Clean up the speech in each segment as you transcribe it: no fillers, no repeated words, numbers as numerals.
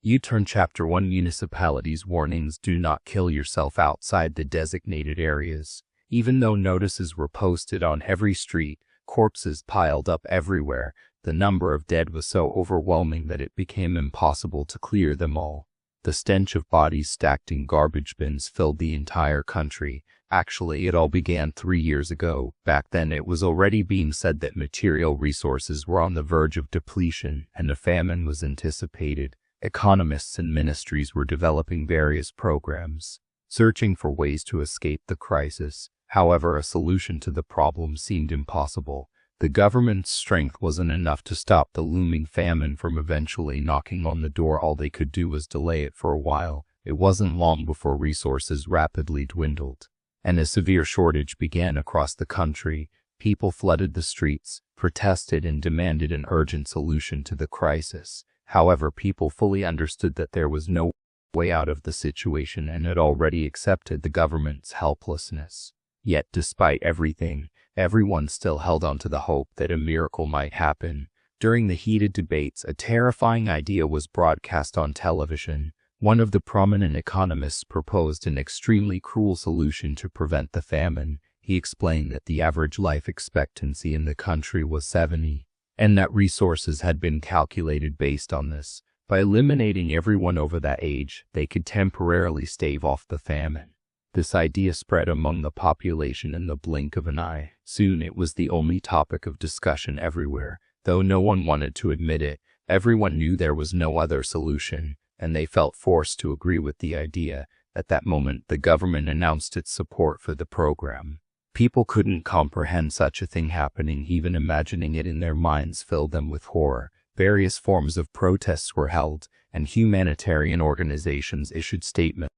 U-turn Chapter 1 Municipalities warnings: do not kill yourself outside the designated areas. Even though notices were posted on every street, corpses piled up everywhere. The number of dead was so overwhelming that it became impossible to clear them all. The stench of bodies stacked in garbage bins filled the entire country. Actually, it all began 3 years ago. Back then, it was already being said that material resources were on the verge of depletion, and a famine was anticipated. Economists and ministries were developing various programs, searching for ways to escape the crisis. However, a solution to the problem seemed impossible. The government's strength wasn't enough to stop the looming famine from eventually knocking on the door. All they could do was delay it for a while. It wasn't long before resources rapidly dwindled, and a severe shortage began across the country. People flooded the streets, protested, and demanded an urgent solution to the crisis. However, people fully understood that there was no way out of the situation and had already accepted the government's helplessness. Yet, despite everything, everyone still held on to the hope that a miracle might happen. During the heated debates, a terrifying idea was broadcast on television. One of the prominent economists proposed an extremely cruel solution to prevent the famine. He explained that the average life expectancy in the country was 70, and that resources had been calculated based on this. By eliminating everyone over that age, they could temporarily stave off the famine. This idea spread among the population in the blink of an eye. Soon it was the only topic of discussion everywhere. Though no one wanted to admit it, everyone knew there was no other solution, and they felt forced to agree with the idea. At that moment, the government announced its support for the program. People couldn't comprehend such a thing happening. Even imagining it in their minds filled them with horror. Various forms of protests were held, and humanitarian organizations issued statements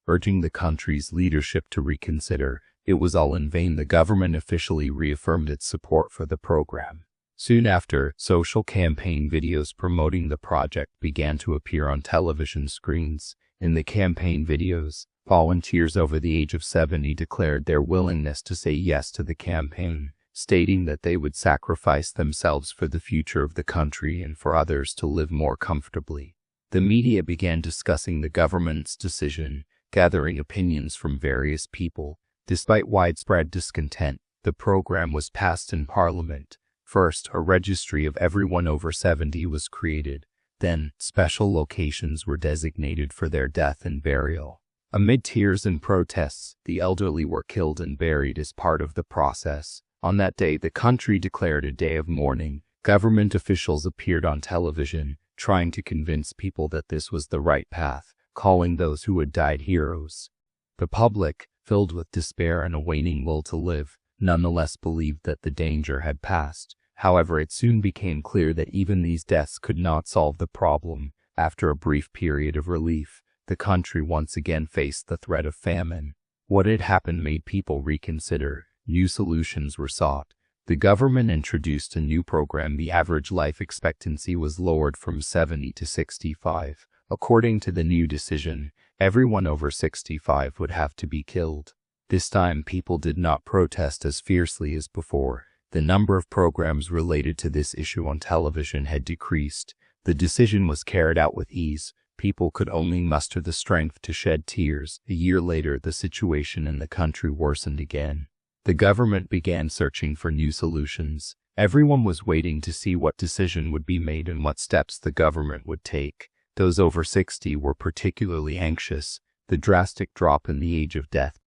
urging the country's leadership to reconsider. It was all in vain. The government officially reaffirmed its support for the program. Soon after, social campaign videos promoting the project began to appear on television screens. In the campaign videos, volunteers over the age of 70 declared their willingness to say yes to the campaign, stating that they would sacrifice themselves for the future of the country and for others to live more comfortably. The media began discussing the government's decision, gathering opinions from various people. Despite widespread discontent, the program was passed in Parliament. First, a registry of everyone over 70 was created. Then, special locations were designated for their death and burial. Amid tears and protests, the elderly were killed and buried as part of the process. On that day, the country declared a day of mourning. Government officials appeared on television, trying to convince people that this was the right path, calling those who had died heroes. The public, filled with despair and a waning will to live, nonetheless believed that the danger had passed. However, it soon became clear that even these deaths could not solve the problem. After a brief period of relief, the country once again faced the threat of famine. What had happened made people reconsider. New solutions were sought. The government introduced a new program. The average life expectancy was lowered from 70 to 65. According to the new decision, everyone over 65 would have to be killed. This time, people did not protest as fiercely as before. The number of programs related to this issue on television had decreased. The decision was carried out with ease. People could only muster the strength to shed tears. A year later, the situation in the country worsened again. The government began searching for new solutions. Everyone was waiting to see what decision would be made and what steps the government would take. Those over 60 were particularly anxious. The drastic drop in the age of death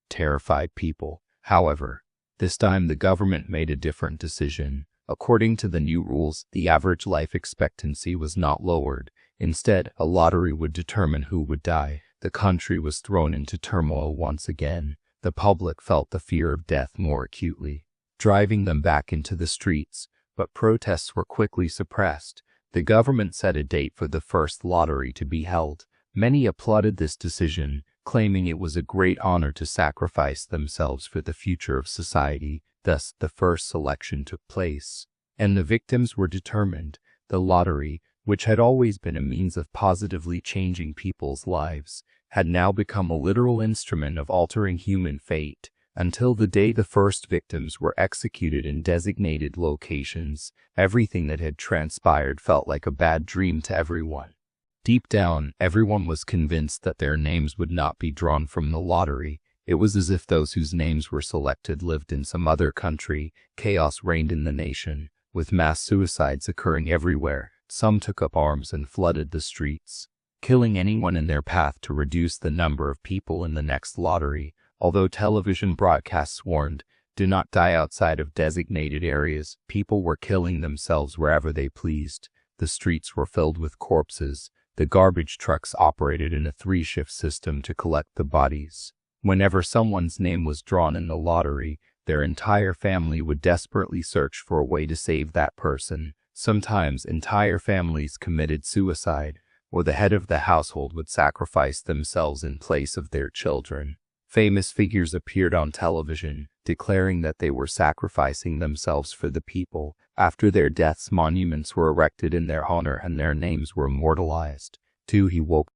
terrified people. However, this time the government made a different decision. According to the new rules, the average life expectancy was not lowered. Instead, a lottery would determine who would die. The country was thrown into turmoil once again. The public felt the fear of death more acutely, driving them back into the streets. But protests were quickly suppressed. The government set a date for the first lottery to be held. Many applauded this decision, claiming it was a great honor to sacrifice themselves for the future of society. Thus, the first selection took place, and the victims were determined. The lottery, which had always been a means of positively changing people's lives, had now become a literal instrument of altering human fate. Until the day the first victims were executed in designated locations, everything that had transpired felt like a bad dream to everyone. Deep down, everyone was convinced that their names would not be drawn from the lottery. It was as if those whose names were selected lived in some other country. Chaos reigned in the nation, with mass suicides occurring everywhere. Some took up arms and flooded the streets, killing anyone in their path to reduce the number of people in the next lottery. Although television broadcasts warned, "Do not die outside of designated areas," people were killing themselves wherever they pleased. The streets were filled with corpses. The garbage trucks operated in a 3-shift system to collect the bodies. Whenever someone's name was drawn in the lottery, their entire family would desperately search for a way to save that person. Sometimes entire families committed suicide, or the head of the household would sacrifice themselves in place of their children. Famous figures appeared on television, declaring that they were sacrificing themselves for the people. After their deaths, monuments were erected in their honor and their names were immortalized. He woke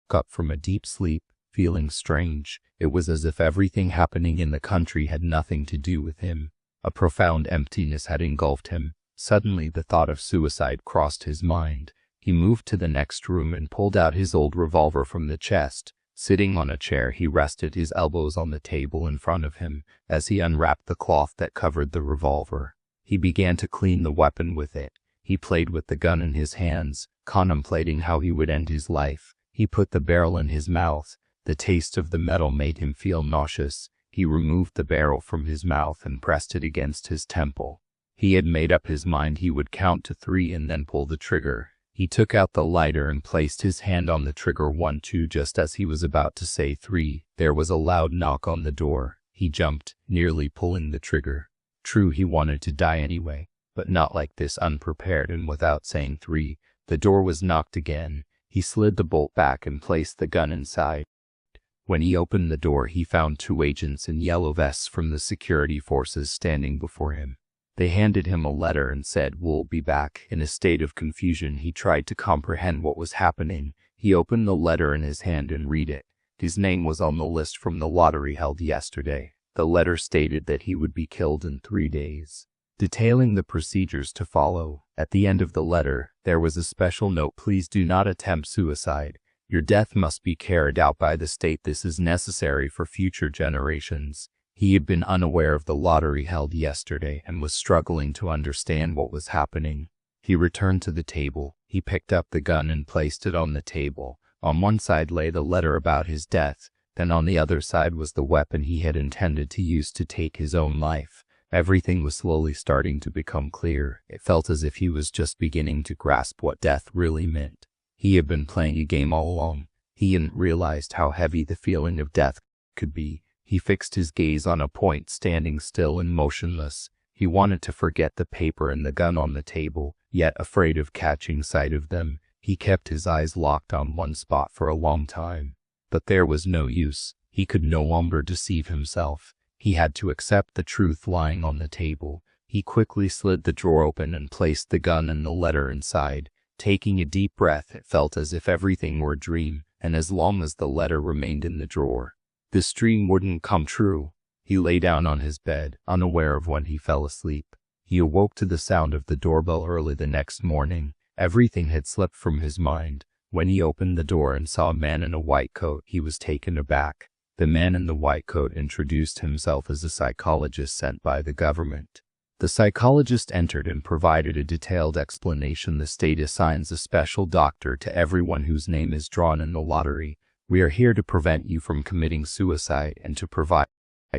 up from a deep sleep, feeling strange. It was as if everything happening in the country had nothing to do with him. A profound emptiness had engulfed him. Suddenly the thought of suicide crossed his mind. He moved to the next room and pulled out his old revolver from the chest. Sitting on a chair, he rested his elbows on the table in front of him. As he unwrapped the cloth that covered the revolver, he began to clean the weapon with it. He played with the gun in his hands, contemplating how he would end his life. He put the barrel in his mouth. The taste of the metal made him feel nauseous. He removed the barrel from his mouth and pressed it against his temple. He had made up his mind he would count to 3 and then pull the trigger. He took out the lighter and placed his hand on the trigger. 1, 2. Just as he was about to say 3, there was a loud knock on the door. He jumped, nearly pulling the trigger. True, he wanted to die anyway, but not like this, unprepared and without saying 3. The door was knocked again. He slid the bolt back and placed the gun inside. When he opened the door, he found 2 agents in yellow vests from the security forces standing before him. They handed him a letter and said, "We'll be back." In a state of confusion, he tried to comprehend what was happening. He opened the letter in his hand and read it. His name was on the list from the lottery held yesterday. The letter stated that he would be killed in 3 days, detailing the procedures to follow. At the end of the letter, there was a special note: "Please do not attempt suicide. Your death must be carried out by the state. This is necessary for future generations." He had been unaware of the lottery held yesterday and was struggling to understand what was happening. He returned to the table. He picked up the gun and placed it on the table. On one side lay the letter about his death, then on the other side was the weapon he had intended to use to take his own life. Everything was slowly starting to become clear. It felt as if he was just beginning to grasp what death really meant. He had been playing a game all along. He hadn't realized how heavy the feeling of death could be. He fixed his gaze on a point, standing still and motionless. He wanted to forget the paper and the gun on the table, yet afraid of catching sight of them, he kept his eyes locked on one spot for a long time. But there was no use. He could no longer deceive himself. He had to accept the truth lying on the table. He quickly slid the drawer open and placed the gun and the letter inside. Taking a deep breath, it felt as if everything were a dream, and as long as the letter remained in the drawer, this dream wouldn't come true. He lay down on his bed, unaware of when he fell asleep. He awoke to the sound of the doorbell early the next morning. Everything had slipped from his mind. When he opened the door and saw a man in a white coat, he was taken aback. The man in the white coat introduced himself as a psychologist sent by the government. The psychologist entered and provided a detailed explanation. "The state assigns a special doctor to everyone whose name is drawn in the lottery. We are here to prevent you from committing suicide and to provide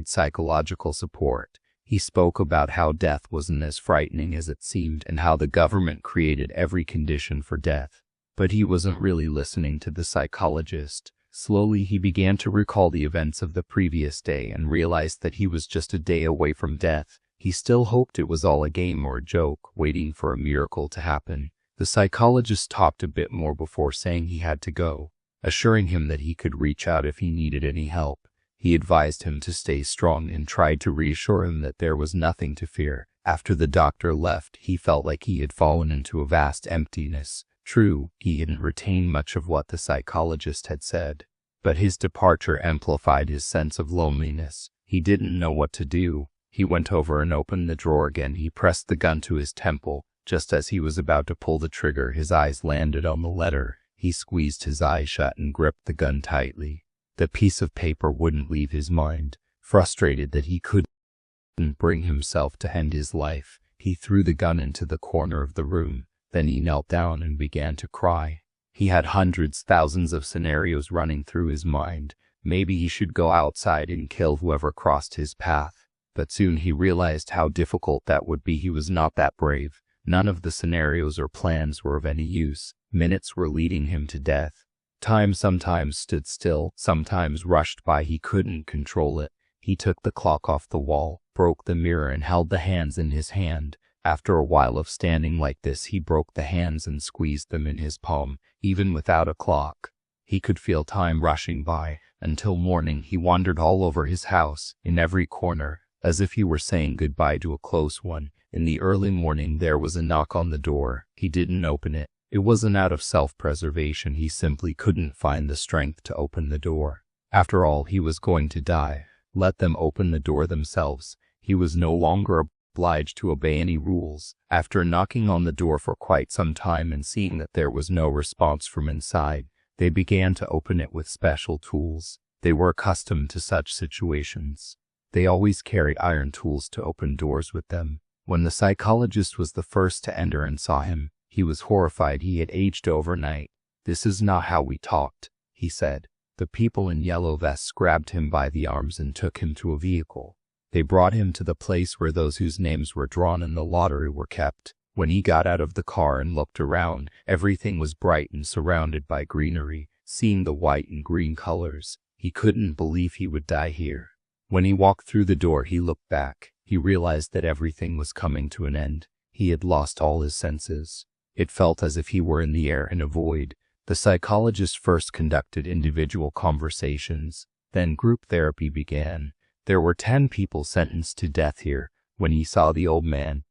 psychological support." He spoke about how death wasn't as frightening as it seemed and how the government created every condition for death. But he wasn't really listening to the psychologist. Slowly he began to recall the events of the previous day and realized that he was just a day away from death. He still hoped it was all a game or a joke, waiting for a miracle to happen. The psychologist talked a bit more before saying he had to go, assuring him that he could reach out if he needed any help. He advised him to stay strong and tried to reassure him that there was nothing to fear. After the doctor left, he felt like he had fallen into a vast emptiness. True, he hadn't retained much of what the psychologist had said, but his departure amplified his sense of loneliness. He didn't know what to do. He went over and opened the drawer again. He pressed the gun to his temple. Just as he was about to pull the trigger, his eyes landed on the letter. He squeezed his eyes shut and gripped the gun tightly. The piece of paper wouldn't leave his mind. Frustrated that he couldn't bring himself to end his life, he threw the gun into the corner of the room. Then he knelt down and began to cry. He had hundreds, thousands of scenarios running through his mind. Maybe he should go outside and kill whoever crossed his path. But soon he realized how difficult that would be. He was not that brave. None of the scenarios or plans were of any use. Minutes were leading him to death. Time sometimes stood still, sometimes rushed by. He couldn't control it. He took the clock off the wall, broke the mirror, and held the hands in his hand. After a while of standing like this, he broke the hands and squeezed them in his palm. Even without a clock, he could feel time rushing by. Until morning, he wandered all over his house, in every corner, as if he were saying goodbye to a close one. In the early morning, there was a knock on the door. He didn't open it. It wasn't out of self-preservation. He simply couldn't find the strength to open the door. After all, he was going to die. Let them open the door themselves. He was no longer obliged to obey any rules. After knocking on the door for quite some time and seeing that there was no response from inside, they began to open it with special tools. They were accustomed to such situations. They always carried iron tools to open doors with them. When the psychologist was the first to enter and saw him, he was horrified. He had aged overnight. "This is not how we talked," he said. The people in yellow vests grabbed him by the arms and took him to a vehicle. They brought him to the place where those whose names were drawn in the lottery were kept. When he got out of the car and looked around, everything was bright and surrounded by greenery. Seeing the white and green colors, he couldn't believe he would die here. When he walked through the door, he looked back. He realized that everything was coming to an end. He had lost all his senses. It felt as if he were in the air in a void. The psychologist first conducted individual conversations, then group therapy began. There were 10 people sentenced to death here. When he saw the old man,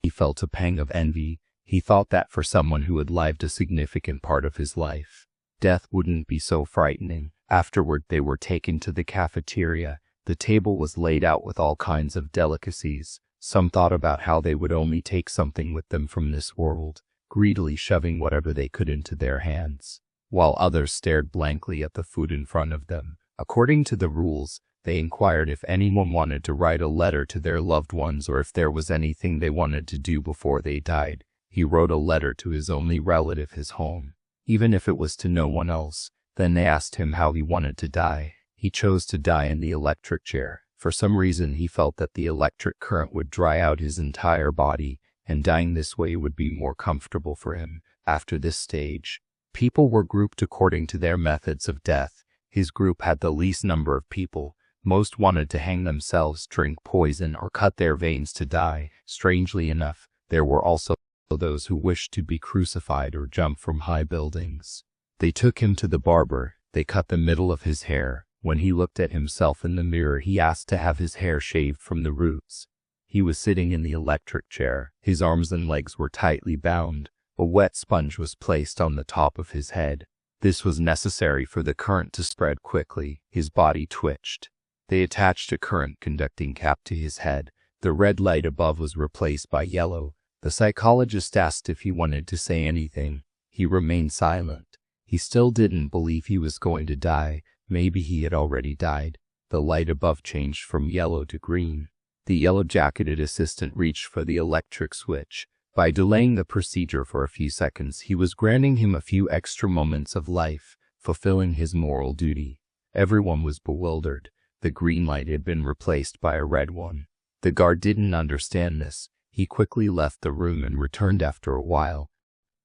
he felt a pang of envy. He thought that for someone who had lived a significant part of his life, death wouldn't be so frightening. Afterward, they were taken to the cafeteria. The table was laid out with all kinds of delicacies. Some thought about how they would only take something with them from this world, greedily shoving whatever they could into their hands, while others stared blankly at the food in front of them. According to the rules, they inquired if anyone wanted to write a letter to their loved ones or if there was anything they wanted to do before they died. He wrote a letter to his only relative, his home, even if it was to no one else. Then they asked him how he wanted to die. He chose to die in the electric chair. For some reason, he felt that the electric current would dry out his entire body, and dying this way would be more comfortable for him. After this stage, people were grouped according to their methods of death. His group had the least number of people. Most wanted to hang themselves, drink poison, or cut their veins to die. Strangely enough, there were also those who wished to be crucified or jump from high buildings. They took him to the barber. They cut the middle of his hair. When he looked at himself in the mirror, he asked to have his hair shaved from the roots. He was sitting in the electric chair. His arms and legs were tightly bound. A wet sponge was placed on the top of his head. This was necessary for the current to spread quickly. His body twitched. They attached a current-conducting cap to his head. The red light above was replaced by yellow. The psychologist asked if he wanted to say anything. He remained silent. He still didn't believe he was going to die. Maybe he had already died. The light above changed from yellow to green. The yellow-jacketed assistant reached for the electric switch. By delaying the procedure for a few seconds, he was granting him a few extra moments of life, fulfilling his moral duty. Everyone was bewildered. The green light had been replaced by a red one. The guard didn't understand this. He quickly left the room and returned after a while.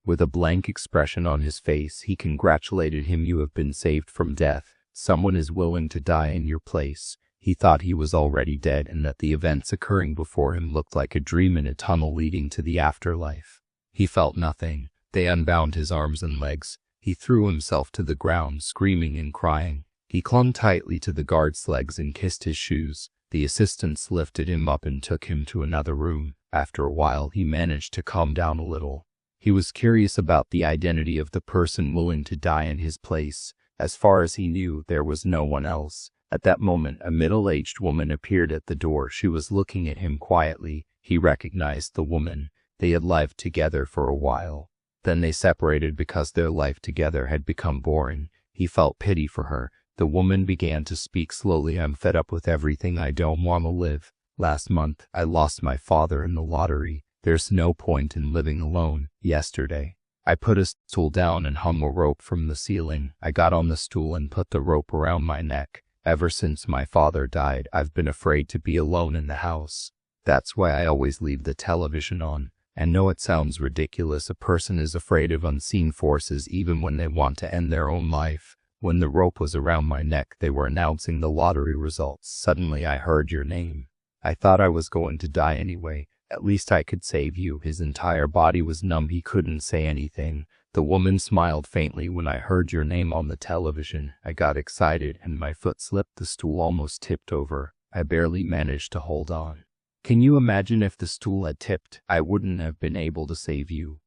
With a blank expression on his face, he congratulated him. "You have been saved from death. Someone is willing to die in your place." He thought he was already dead and that the events occurring before him looked like a dream in a tunnel leading to the afterlife. He felt nothing. They unbound his arms and legs. He threw himself to the ground, screaming and crying. He clung tightly to the guard's legs and kissed his shoes. The assistants lifted him up and took him to another room. After a while, he managed to calm down a little. He was curious about the identity of the person willing to die in his place. As far as he knew, there was no one else. At that moment, a middle-aged woman appeared at the door. She was looking at him quietly. He recognized the woman. They had lived together for a while. Then they separated because their life together had become boring. He felt pity for her. The woman began to speak slowly. I'm fed up with everything. I don't want to live. Last month, I lost my father in the lottery. There's no point in living alone. Yesterday, I put a stool down and hung a rope from the ceiling. I got on the stool and put the rope around my neck. Ever since my father died, I've been afraid to be alone in the house. That's why I always leave the television on. And no, it sounds ridiculous. A person is afraid of unseen forces even when they want to end their own life. When the rope was around my neck, they were announcing the lottery results. Suddenly I heard your name. I thought I was going to die anyway. At least I could save you. His entire body was numb. He couldn't say anything. The woman smiled faintly. When I heard your name on the television, I got excited and my foot slipped. The stool almost tipped over. I barely managed to hold on. Can you imagine if the stool had tipped? I wouldn't have been able to save you.